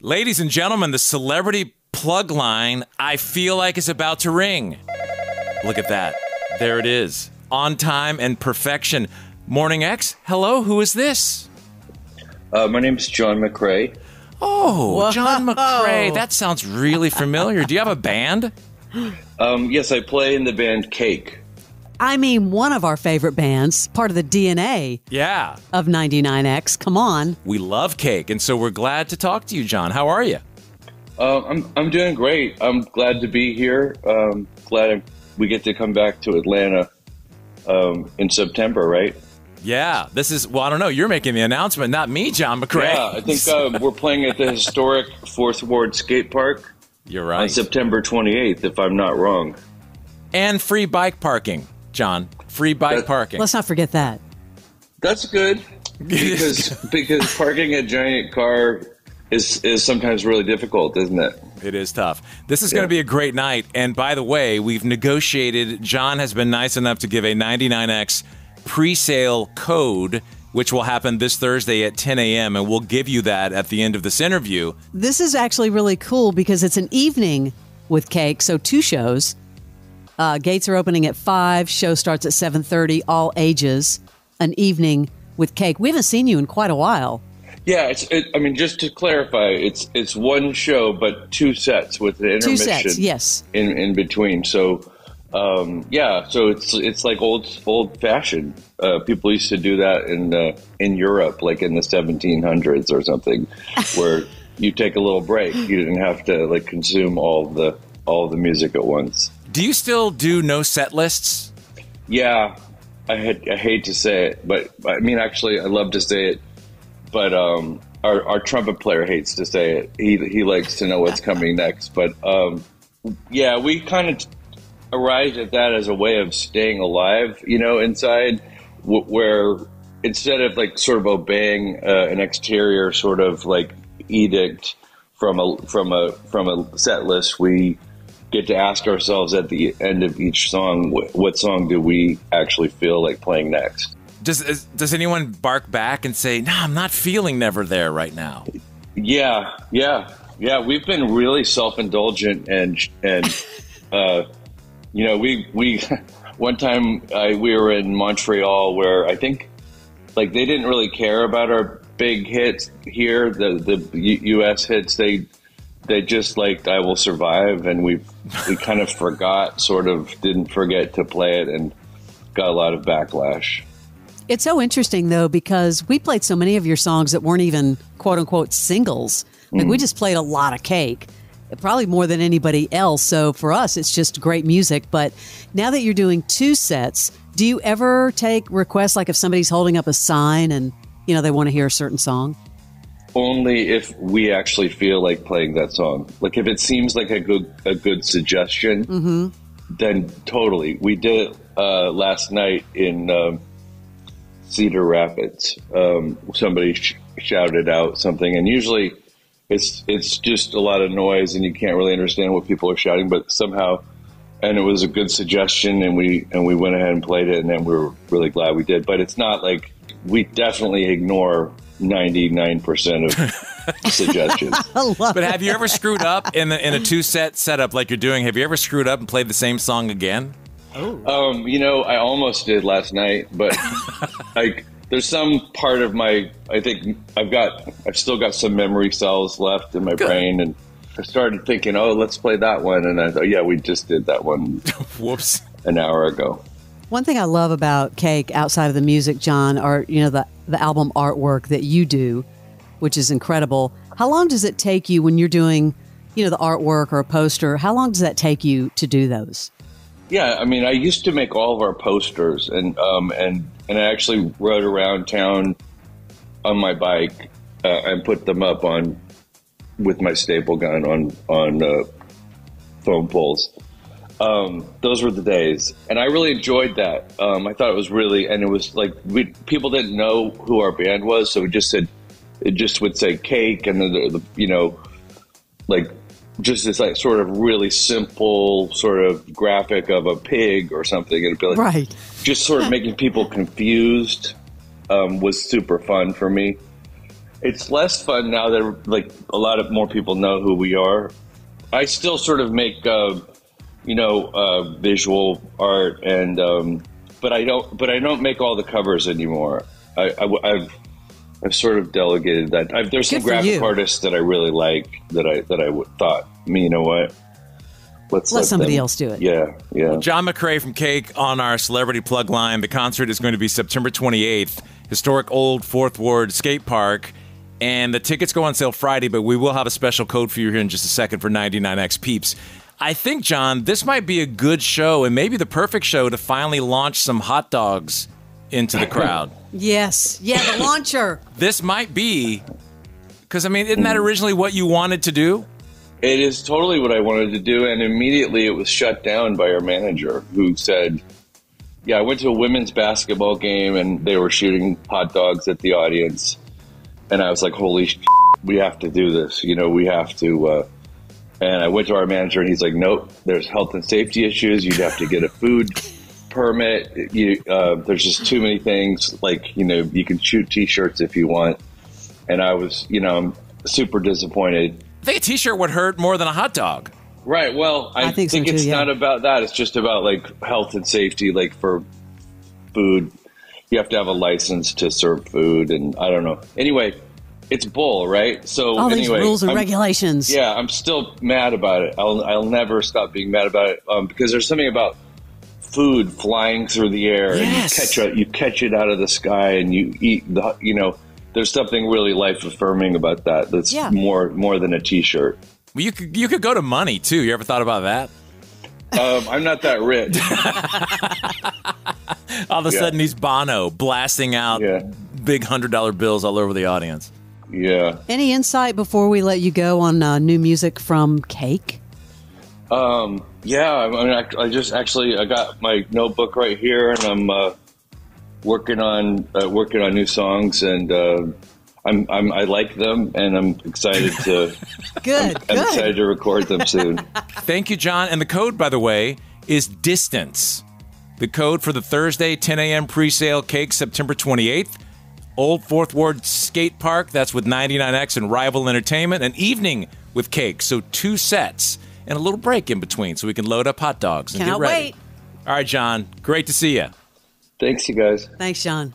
Ladies and gentlemen, the celebrity plug line, I feel like, is about to ring. Look at that. There it is. On time and perfection. Morning X, hello, who is this? My name's John McCrae. Oh, Whoa. John McCrae. That sounds really familiar. Do you have a band? Yes, I play in the band Cake. I mean, one of our favorite bands, part of the DNA Yeah. of 99X. Come on. We love Cake, and so we're glad to talk to you, John. How are you? I'm doing great. I'm glad to be here. Glad we get to come back to Atlanta in September, right? Yeah, this is, well, I don't know. You're making the announcement, not me, John McCrae. Yeah, I think we're playing at the historic 4th Ward Skate Park. You're right. On September 28th, if I'm not wrong. And free bike parking, John. Free bike parking. Let's not forget that. That's good because parking a giant car is sometimes really difficult, isn't it? It is tough. This is going to be a great night. And by the way, we've negotiated. John has been nice enough to give a 99X pre-sale code, which will happen this Thursday at 10 a.m. And we'll give you that at the end of this interview. This is actually really cool because it's an evening with Cake, so 2 shows. Gates are opening at 5. Show starts at 7:30. All ages. An evening with Cake. We haven't seen you in quite a while. Yeah, I mean, just to clarify, it's one show, but 2 sets with the intermission. 2 sets, yes. In between. So, so it's like old fashioned. People used to do that in Europe, like in the 1700s or something, where you take a little break. You didn't have to like consume all the music at once. Do you still do no set lists? Yeah, I hate to say it, but I mean, actually, I love to say it. But our trumpet player hates to say it. He likes to know what's coming next. But yeah, we kind of arrived at that as a way of staying alive, inside, where instead of like sort of obeying an exterior sort of like edict from a set list, we get to ask ourselves at the end of each song, what song do we actually feel like playing next? Does anyone bark back and say, "No, I'm not feeling Never There right now"? Yeah. We've been really self-indulgent and we one time we were in Montreal where I think like they didn't really care about our big hits here, the U.S. hits. They just liked "I Will Survive," and we kind of didn't forget to play it and got a lot of backlash. It's so interesting, though, because we played so many of your songs that weren't even quote-unquote singles. Like, we just played a lot of Cake, probably more than anybody else. So for us, it's just great music. But now that you're doing 2 sets, do you ever take requests, like if somebody's holding up a sign and, they want to hear a certain song? Only if we actually feel like playing that song. Like, if it seems like a good suggestion, then totally. We did it last night in Cedar Rapids. Somebody shouted out something, and usually it's just a lot of noise and you can't really understand what people are shouting, but somehow, and it was a good suggestion, and we went ahead and played it, and then we were really glad we did. But it's not like we definitely ignore 99% of suggestions. But have you ever screwed up in a 2-set setup like you're doing? Have you ever screwed up and played the same song again? I almost did last night, but like there's some part of I think I've still got some memory cells left in my brain, and I started thinking, let's play that one. And I thought, yeah, we just did that one. Whoops. An hour ago. One thing I love about Cake outside of the music, John, are, the album artwork that you do, which is incredible. How long does it take you when you're doing, the artwork or a poster? How long does that take you to do those? Yeah, I mean, I used to make all of our posters, and I actually rode around town on my bike and put them up with my staple gun on phone poles. Those were the days, and I really enjoyed that. I thought it was really, and it was like people didn't know who our band was, so it just would say Cake, and like just this like sort of really simple sort of graphic of a pig or something. It'd be like, right. Just sort of making people confused was super fun for me. It's less fun now that like a lot of more people know who we are. I still sort of make visual art, and but I don't make all the covers anymore. I've sort of delegated that. There's some graphic artists that I really like that I thought, you know what, let's let somebody else do it. Yeah. Well, John McCrae from Cake on our Celebrity Plug line. The concert is going to be September 28th, historic Old Fourth Ward Skate Park. And the tickets go on sale Friday, but we will have a special code for you here in just a second for 99X peeps. I think, John, this might be a good show and maybe the perfect show to finally launch some hot dogs into the crowd. Yes. Yeah, the launcher. This might be, because, I mean, isn't that originally what you wanted to do? It is totally what I wanted to do, and immediately it was shut down by our manager, who said, I went to a women's basketball game, and they were shooting hot dogs at the audience. And I was like, holy shit, we have to do this. We have to. And I went to our manager, and he's like, nope, there's health and safety issues. You'd have to get a food permit. There's just too many things. Like, you can shoot T-shirts if you want. And I was, I'm super disappointed. I think a T-shirt would hurt more than a hot dog. Right. Well, I think so it's not about that. It's just about, like, health and safety, like, for food. You have to have a license to serve food, and I don't know. Anyway, it's bull, right? So all these rules and regulations. Yeah, I'm still mad about it. I'll never stop being mad about it because there's something about food flying through the air. Yes. And you catch it out of the sky and you eat there's something really life affirming about that. That's more than a T-shirt. Well, you could go to money too. You ever thought about that? I'm not that rich. All of a sudden, he's Bono blasting out big $100 bills all over the audience. Yeah. Any insight before we let you go on new music from Cake? I mean, I got my notebook right here, and I'm working on new songs, and I like them, and I'm excited to. I'm excited to record them soon. Thank you, John. And the code, by the way, is DISTANCE. The code for the Thursday 10 a.m. pre-sale Cake, September 28th. Old Fourth Ward Skate Park. That's with 99X and Rival Entertainment. An evening with Cake. So 2 sets and a little break in between so we can load up hot dogs and Cannot get ready. wait. All right, John. Great to see you. Thanks, you guys. Thanks, John.